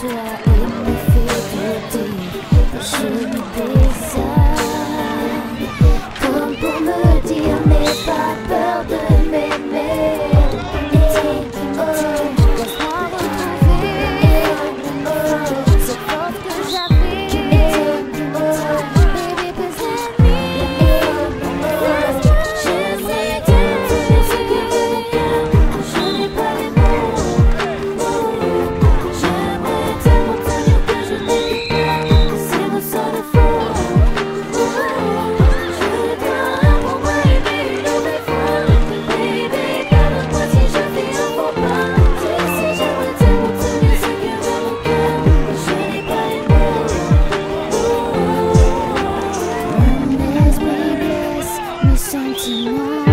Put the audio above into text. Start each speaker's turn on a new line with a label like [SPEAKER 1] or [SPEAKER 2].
[SPEAKER 1] il me fait te dire que je lui désarme, comme pour me dire n'aie pas peur de m'aimer. Laisse-moi retrouver cette force que j'avais. Baby, possède me. J'essaie de tenir ce que mon cœur, je n'ai pas les mots. J'aimerais tellement te dire que je n'ai pas ces ressorts de faux. Je dois apprendre à aimer une nouvelle fois. Baby, pardonne-moi si je fais un faux pas. Tu sais, j'aimerais tellement te dire ce que veut mon cœur, je n'ai pas les mots. Mon esprit blesse mes sentiments.